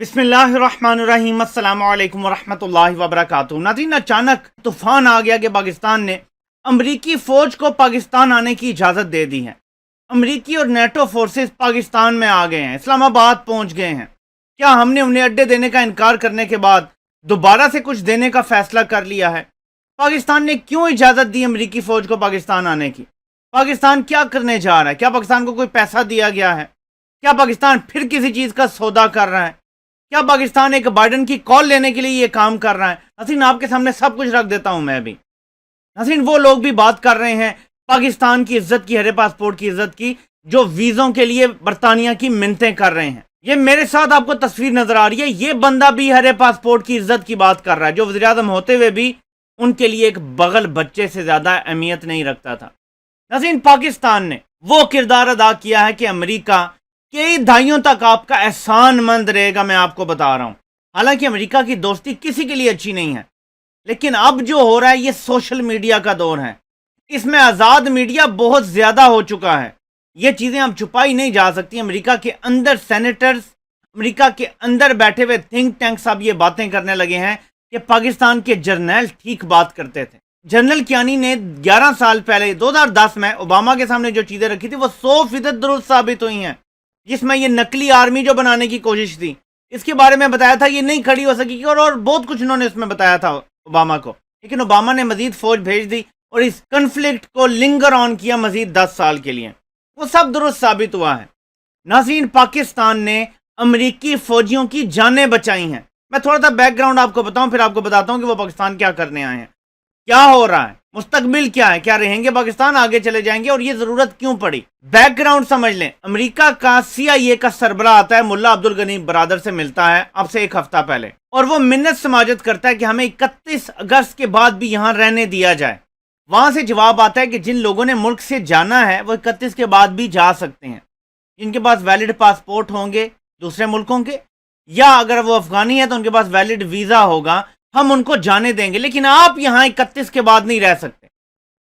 बिस्मिल्लाहिर्रहमानिर्रहीम। अस्सलाम वालेकुम वरहमतुल्लाहि वबरकातुहू। नाज़रीन, अचानक तूफान आ गया कि पाकिस्तान ने अमरीकी फ़ौज को पाकिस्तान आने की इजाज़त दे दी है। अमरीकी और नेटो फोर्सेस पाकिस्तान में आ गए हैं, इस्लामाबाद पहुंच गए हैं। क्या हमने उन्हें अड्डे देने का इनकार करने के बाद दोबारा से कुछ देने का फैसला कर लिया है? पाकिस्तान ने क्यों इजाज़त दी अमरीकी फ़ौज को पाकिस्तान आने की? पाकिस्तान क्या करने जा रहा है? क्या पाकिस्तान को कोई पैसा दिया गया है? क्या पाकिस्तान फिर किसी चीज़ का सौदा कर रहा है? क्या पाकिस्तान एक बाइडन की कॉल लेने के लिए ये काम कर रहा है? नाज़रीन, आपके सामने सब कुछ रख देता हूं मैं भी। नाज़रीन, वो लोग भी बात कर रहे हैं पाकिस्तान की इज्जत की, हरे पासपोर्ट की इज्जत की, जो वीज़ों के लिए बरतानिया की मिन्नतें कर रहे हैं। ये मेरे साथ आपको तस्वीर नजर आ रही है, ये बंदा भी हरे पासपोर्ट की इज्जत की बात कर रहा है, जो वज़ीर आज़म होते हुए भी उनके लिए एक बगल बच्चे से ज्यादा अहमियत नहीं रखता था। नाज़रीन, पाकिस्तान ने वो किरदार अदा किया है कि अमेरिका कई दहाइयों तक आपका एहसानमंद रहेगा, मैं आपको बता रहा हूं। हालांकि अमेरिका की दोस्ती किसी के लिए अच्छी नहीं है, लेकिन अब जो हो रहा है ये सोशल मीडिया का दौर है। इसमें आज़ाद मीडिया बहुत ज़्यादा हो चुका है। ये चीज़ें अब छुपाई नहीं जा सकती। अमेरिका के अंदर सेनेटर्स, अमेरिका के अंदर बैठे हुए थिंक टैंक्स अब ये बातें करने लगे हैं कि पाकिस्तान के जर्नल ठीक बात करते थे। जनरल कियानी ने 11 साल पहले 2010 में ओबामा के सामने जो चीज़ें रखी थी वो 100% दुरुस्त साबित हुई हैं। जिसमें ये नकली आर्मी जो बनाने की कोशिश थी, इसके बारे में बताया था ये नहीं खड़ी हो सकेगी, और बहुत कुछ उन्होंने इसमें बताया था ओबामा को। लेकिन ओबामा ने मजीद फौज भेज दी और इस कन्फ्लिक्ट को लिंगर ऑन किया मजीद 10 साल के लिए। वो सब दुरुस्त साबित हुआ है। नाज़रीन, पाकिस्तान ने अमरीकी फौजियों की जानें बचाई हैं। मैं थोड़ा सा बैकग्राउंड आपको बताऊं, फिर आपको बताता हूं कि वो पाकिस्तान क्या करने आए हैं, क्या हो रहा है, मुस्तकबिल क्या है, क्या रहेंगे पाकिस्तान, आगे चले जाएंगे, और ये जरूरत क्यों पड़ी। बैकग्राउंड समझ लें। अमेरिका का CIA का सरबराह आता है, मुल्ला अब्दुल गनी बरादर से मिलता है अब से एक हफ्ता पहले, और वो मिन्नत समाजत करता है कि हमें 31 अगस्त के बाद भी यहां रहने दिया जाए। वहां से जवाब आता है कि जिन लोगों ने मुल्क से जाना है वो 31 के बाद भी जा सकते हैं, जिनके पास वैलिड पासपोर्ट होंगे दूसरे मुल्कों के, या अगर वो अफगानी है तो उनके पास वैलिड वीजा होगा, हम उनको जाने देंगे। लेकिन आप यहां 31 के बाद नहीं रह सकते।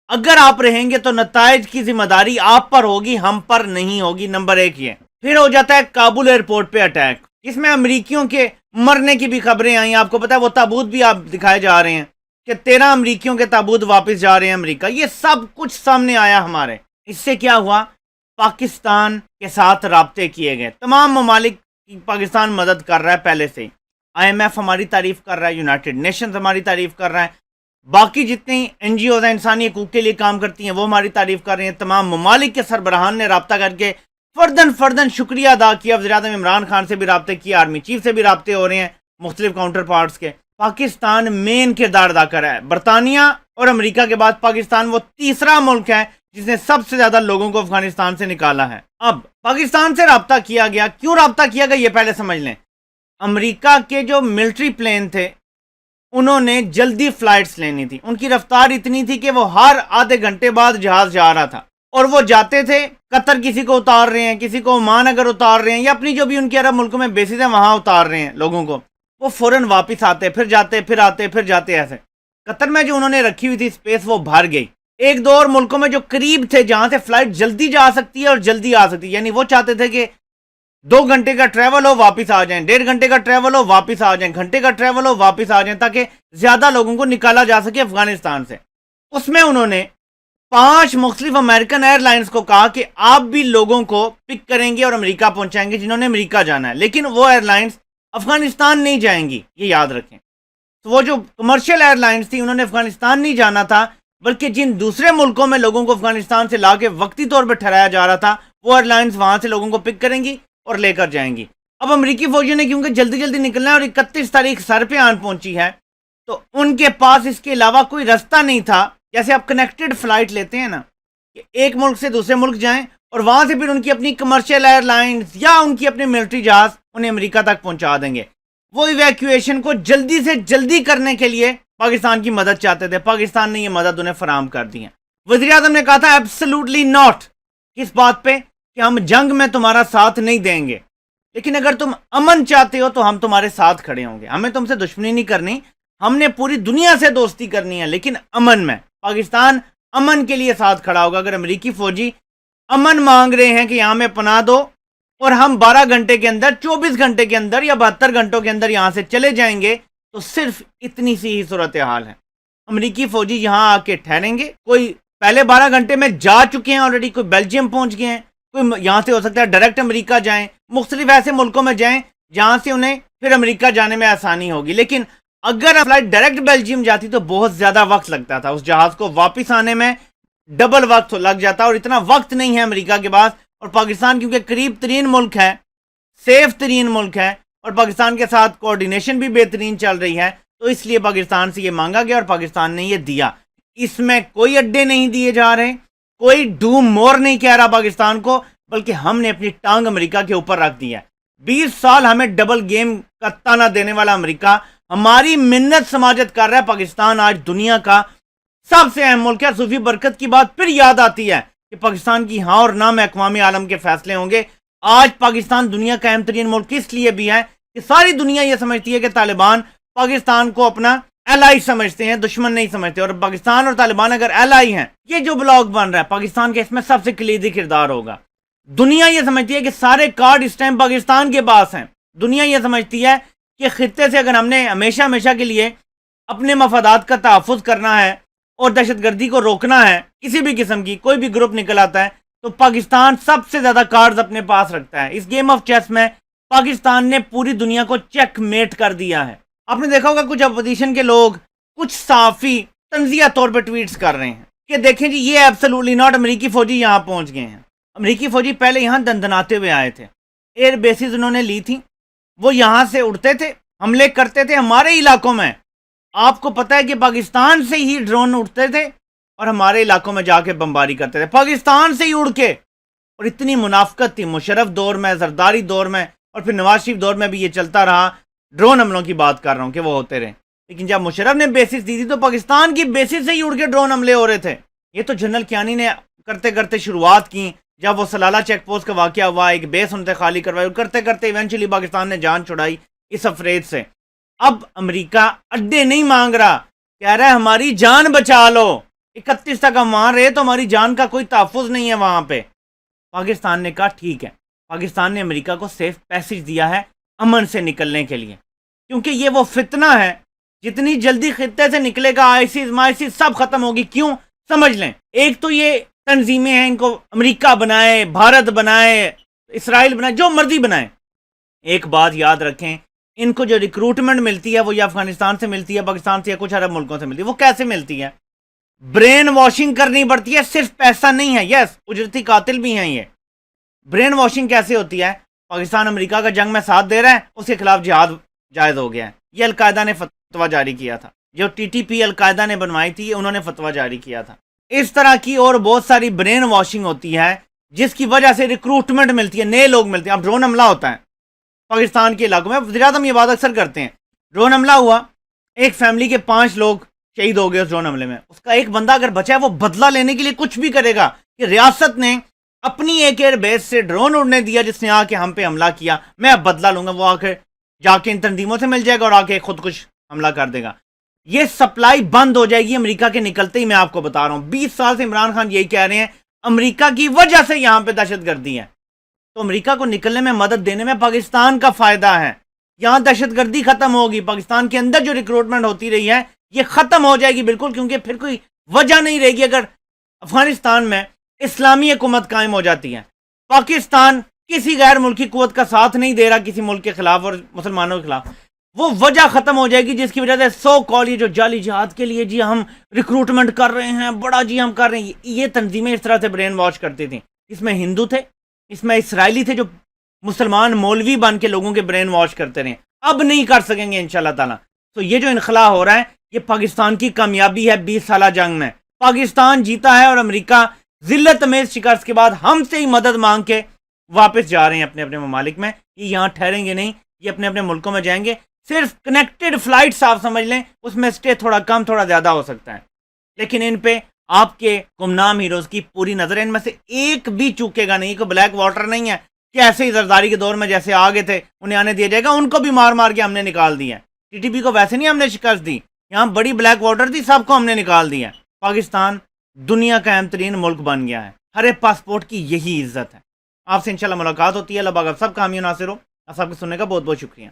अगर आप रहेंगे तो नताइज की जिम्मेदारी आप पर होगी, हम पर नहीं होगी। नंबर 1 ये। फिर हो जाता है काबुल एयरपोर्ट पे अटैक, इसमें अमरीकियों के मरने की भी खबरें आई। आपको पता है वो ताबूत भी आप दिखाए जा रहे हैं कि 13 अमरीकियों के ताबूत वापस जा रहे हैं अमरीका। ये सब कुछ सामने आया हमारे। इससे क्या हुआ, पाकिस्तान के साथ राब्ते किए गए। तमाम ममालिक की पाकिस्तान मदद कर रहा है पहले से ही। IMF हमारी तारीफ कर रहा है, यूनाइटेड नेशंस हमारी तारीफ कर रहा है, बाकी जितनी NGOs हैं इंसानी हकूक के लिए काम करती हैं वो हमारी तारीफ कर रहे हैं। तमाम ममालिक के सरबराहान ने रब्ता करके फर्दन शुक्रिया अदा किया। वज़ीर आज़म इमरान खान से भी रब्ते किए, आर्मी चीफ से भी रब्ते हो रहे हैं, मुख्तलिफ काउंटर पार्ट्स के। पाकिस्तान मेन किरदार अदा कर रहा है। बरतानिया और अमरीका के बाद पाकिस्तान वो तीसरा मुल्क है जिसने सबसे ज्यादा लोगों को अफगानिस्तान से निकाला है। अब पाकिस्तान से रब्ता किया गया, क्यों रब्ता किया गया ये पहले समझ लें। अमेरिका के जो मिलिट्री प्लेन थे उन्होंने जल्दी फ्लाइट्स लेनी थी। उनकी रफ्तार इतनी थी कि वो हर आधे घंटे बाद जहाज जा रहा था, और वो जाते थे कतर किसी को उतार रहे हैं, किसी को ओमान अगर उतार रहे हैं, या अपनी जो भी उनके अरब मुल्कों में बेसिस है वहां उतार रहे हैं लोगों को, वो फौरन वापस आते, फिर जाते, फिर आते, फिर जाते। ऐसे कतर में जो उन्होंने रखी हुई थी स्पेस वो भर गई। एक दो और मुल्कों में जो करीब थे जहां से फ्लाइट जल्दी जा सकती है और जल्दी आ सकती है, यानी वो चाहते थे कि 2 घंटे का ट्रैवल हो वापस आ जाएं, 1.5 घंटे का ट्रैवल हो वापस आ जाएं, घंटे का ट्रैवल हो वापस आ जाएं, ताकि ज्यादा लोगों को निकाला जा सके अफगानिस्तान से। उसमें उन्होंने 5 मुख्तलिफ अमेरिकन एयरलाइंस को कहा कि आप भी लोगों को पिक करेंगे और अमेरिका पहुंचाएंगे जिन्होंने अमेरिका जाना है, लेकिन वो एयरलाइंस अफगानिस्तान नहीं जाएंगी, ये याद रखें। तो वो जो कमर्शियल एयरलाइंस थी उन्होंने अफगानिस्तान नहीं जाना था, बल्कि जिन दूसरे मुल्कों में लोगों को अफगानिस्तान से ला के वक्ती तौर पर ठहराया जा रहा था वो एयरलाइंस वहां से लोगों को पिक करेंगी और लेकर जाएंगी। अब अमेरिकी फौजियों ने क्योंकि जल्दी जल्दी निकलना है और 31 तारीख सर पे आन पहुंची है, तो उनके पास इसके अलावा कोई रास्ता नहीं था। जैसे आप कनेक्टेड फ्लाइट लेते हैं ना, कि एक मुल्क से दूसरे मुल्क जाएं और वहां से फिर उनकी अपनी कमर्शियल एयरलाइंस या उनकी अपने मिलिट्री जहाज उन्हें अमेरिका तक पहुंचा देंगे। वो इवैक्यूएशन को जल्दी से जल्दी करने के लिए पाकिस्तान की मदद चाहते थे। पाकिस्तान ने ये मदद उन्हें फराहम कर दी है। वज़ीर आज़म ने कहा था एब्सोल्युटली नॉट, किस बात पे, कि हम जंग में तुम्हारा साथ नहीं देंगे, लेकिन अगर तुम अमन चाहते हो तो हम तुम्हारे साथ खड़े होंगे। हमें तुमसे दुश्मनी नहीं करनी, हमने पूरी दुनिया से दोस्ती करनी है, लेकिन अमन में। पाकिस्तान अमन के लिए साथ खड़ा होगा। अगर अमेरिकी फौजी अमन मांग रहे हैं कि यहाँ में पनाह दो, اور ہم 12 گھنٹے کے اندر 24 گھنٹے کے اندر یا 72 گھنٹوں کے اندر یہاں سے چلے جائیں گے تو صرف اتنی سی ہی صورتحال ہے. امریکی فوجی یہاں آ کے ٹھہریں گے, کوئی پہلے 12 گھنٹے میں جا چکے ہیں آلریڈی, کوئی بیلجیم پہنچ گئے ہیں, کوئی یہاں سے ہو سکتا ہے ڈائریکٹ امریکہ جائیں, مختلف ایسے ملکوں میں جائیں جہاں سے انہیں پھر امریکہ جانے میں آسانی ہوگی. لیکن اگر فلائٹ ڈائریکٹ بیلجیم جاتی تو بہت زیادہ وقت لگتا تھا, اس جہاز کو واپس آنے میں ڈبل وقت لگ جاتا, اور اتنا وقت نہیں ہے امریکہ کے پاس. اور پاکستان کیونکہ قریب ترین ملک ہے, سیف ترین ملک ہے, اور پاکستان کے ساتھ کوارڈینیشن بھی بہترین چل رہی ہے, تو اس لیے پاکستان سے یہ مانگا گیا اور پاکستان نے یہ دیا. اس میں کوئی اڈے نہیں دیے جا رہے, کوئی ڈو مور نہیں کہہ رہا پاکستان کو, بلکہ ہم نے اپنی ٹانگ امریکہ کے اوپر رکھ دی ہے. 20 سال ہمیں ڈبل گیم کا تانا دینے والا امریکہ ہماری منت سماجت کر رہا ہے. پاکستان آج دنیا کا سب سے اہم ملک ہے. صوفی برکت کی بات پھر یاد آتی ہے کہ پاکستان کی ہاں اور نہ میں اقوام عالم کے فیصلے ہوں گے. آج پاکستان دنیا کا اہم ترین ملک اس لیے بھی ہے کہ ساری دنیا یہ سمجھتی ہے کہ طالبان پاکستان کو اپنا ایلائی سمجھتے ہیں, دشمن نہیں سمجھتے. اور پاکستان اور طالبان اگر ایلائی ہیں, یہ جو بلاک بن رہا ہے پاکستان کے اس میں سب سے کلیدی کردار ہوگا. دنیا یہ سمجھتی ہے کہ سارے کارڈ اس ٹائم پاکستان کے پاس ہیں. دنیا یہ سمجھتی ہے کہ خطے سے اگر ہم نے ہمیشہ ہمیشہ کے لیے اپنے مفادات کا تحفظ کرنا ہے اور دہشت گردی کو روکنا ہے, کسی بھی قسم کی کوئی بھی گروپ نکل آتا ہے, تو پاکستان سب سے زیادہ کارڈز اپنے پاس رکھتا ہے. اس گیم آف چیس میں پاکستان نے پوری دنیا کو چیک میٹ کر دیا ہے. آپ نے دیکھا ہوگا کچھ اپوزیشن کے لوگ کچھ صحافی تنزیہ طور پہ ٹویٹس کر رہے ہیں کہ دیکھیں جی یہ ایبسولوٹلی ناٹ, امریکی فوجی یہاں پہنچ گئے ہیں. امریکی فوجی پہلے یہاں دندناتے ہوئے آئے تھے, ایئر بیسز انہوں نے لی تھی, وہ یہاں سے اڑتے تھے, حملے کرتے تھے ہمارے علاقوں میں. آپ کو پتہ ہے کہ پاکستان سے ہی ڈرون اڑتے تھے اور ہمارے علاقوں میں جا کے بمباری کرتے تھے, پاکستان سے ہی اڑ کے. اور اتنی منافقت تھی مشرف دور میں, زرداری دور میں, اور پھر نواز شریف دور میں بھی یہ چلتا رہا. ڈرون حملوں کی بات کر رہا ہوں کہ وہ ہوتے رہے, لیکن جب مشرف نے بیسس دی تھی تو پاکستان کی بیسس سے ہی اڑ کے ڈرون حملے ہو رہے تھے. یہ تو جنرل کیانی نے کرتے کرتے شروعات کی, جب وہ سلالہ چیک پوسٹ کا واقعہ ہوا, ایک بیس ان سے خالی کروائی, کرتے کرتے ایونچولی پاکستان نے جان چھڑائی اس افریج سے. اب امریکہ اڈے نہیں مانگ رہا, کہہ رہا ہے ہماری جان بچا لو. 31 تک ہم وہاں رہے تو ہماری جان کا کوئی تحفظ نہیں ہے وہاں پہ. پاکستان نے کہا ٹھیک ہے, پاکستان نے امریکہ کو سیف پیسج دیا ہے امن سے نکلنے کے لیے, کیونکہ یہ وہ فتنہ ہے جتنی جلدی خطے سے نکلے گا آئیسس مائسس سب ختم ہوگی. کیوں سمجھ لیں, ایک تو یہ تنظیمیں ہیں, ان کو امریکہ بنائے, بھارت بنائے, اسرائیل بنائے, جو مرضی بنائے, ایک بات یاد رکھیں, ان کو جو ریکروٹمنٹ ملتی ہے وہ یا افغانستان سے ملتی ہے, پاکستان سے, یا کچھ عرب ملکوں سے ملتی ہے. وہ کیسے ملتی ہے؟ برین واشنگ کرنی پڑتی ہے, صرف پیسہ نہیں ہے. یس, اجرتی قاتل بھی ہیں یہ. برین واشنگ کیسے ہوتی ہے؟ پاکستان امریکہ کا جنگ میں ساتھ دے رہا ہے, اس کے خلاف جہاد جائز ہو گیا ہے. یہ القاعدہ نے فتویٰ جاری کیا تھا, جو ٹی ٹی پی القاعدہ نے بنوائی تھی, انہوں نے فتویٰ جاری کیا تھا. اس طرح کی اور بہت ساری برین واشنگ ہوتی ہے جس کی وجہ سے ریکروٹمنٹ ملتی ہے, نئے لوگ ملتے ہیں. اب ڈرون حملہ ہوتا ہے پاکستان کے علاقوں میں, وزیر اعظم یہ بات اکثر کرتے ہیں, ڈرون حملہ ہوا, ایک فیملی کے 5 لوگ شہید ہو گئے اس ڈرون حملے میں, اس کا ایک بندہ اگر بچا ہے وہ بدلہ لینے کے لیے کچھ بھی کرے گا کہ ریاست نے اپنی ایک ایئر بیس سے ڈرون اڑنے دیا جس نے آ کے ہم پہ حملہ کیا, میں اب بدلہ لوں گا. وہ آ کے جا کے ان تنظیموں سے مل جائے گا اور آ کے خود کچھ حملہ کر دے گا. یہ سپلائی بند ہو جائے گی امریکہ کے نکلتے ہی, میں آپ کو بتا رہا ہوں. 20 سال سے عمران خان یہی کہہ رہے ہیں امریکہ کی وجہ سے یہاں پہ دہشت گردی ہے, تو امریکہ کو نکلنے میں مدد دینے میں پاکستان کا فائدہ ہے. یہاں دہشت گردی ختم ہوگی, پاکستان کے اندر جو ریکروٹمنٹ ہوتی رہی ہے یہ ختم ہو جائے گی بالکل, کیونکہ پھر کوئی وجہ نہیں رہے گی. اگر افغانستان میں اسلامی حکومت قائم ہو جاتی ہے, پاکستان کسی غیر ملکی قوت کا ساتھ نہیں دے رہا کسی ملک کے خلاف اور مسلمانوں کے خلاف, وہ وجہ ختم ہو جائے گی جس کی وجہ سے سو کال یہ جو جعلی جہاد کے لیے جی ہم ریکروٹمنٹ کر رہے ہیں, بڑا جی ہم کر رہے ہیں, یہ تنظیمیں اس طرح سے برین واش کرتی تھیں. اس میں ہندو تھے, اس میں اسرائیلی تھے جو مسلمان مولوی بن کے لوگوں کے برین واش کرتے رہے. اب نہیں کر سکیں گے انشاءاللہ تعالیٰ. تو یہ جو انخلا ہو رہا ہے یہ پاکستان کی کامیابی ہے 20 سالہ جنگ میں. پاکستان جیتا ہے اور امریکہ ذلت امیز شکست کے بعد ہم سے ہی مدد مانگ کے واپس جا رہے ہیں اپنے اپنے ممالک میں. یہ یہاں ٹھہریں گے نہیں, یہ اپنے اپنے ملکوں میں جائیں گے. صرف کنیکٹڈ فلائٹس آپ سمجھ لیں, اس میں اسٹے تھوڑا کم تھوڑا زیادہ ہو سکتا ہے, لیکن ان پہ آپ کے گمنام ہیروز کی پوری نظر ہے. ان میں سے ایک بھی چوکے گا نہیں. کوئی بلیک واٹر نہیں ہے کہ ایسے ہی زرداری کے دور میں جیسے آگے تھے انہیں آنے دیا جائے گا, ان کو بھی مار مار کے ہم نے نکال دیا. ٹی ٹی پی کو ویسے نہیں ہم نے شکست دی, یہاں بڑی بلیک واٹر تھی, سب کو ہم نے نکال دیا. پاکستان دنیا کا اہم ترین ملک بن گیا ہے. ہر ایک پاسپورٹ کی یہی عزت ہے. آپ سے انشاءاللہ ملاقات ہوتی ہے. اللہ پاک آپ سب کا حامی و ناصر ہو. آپ سب کے سننے کا بہت بہت شکریہ.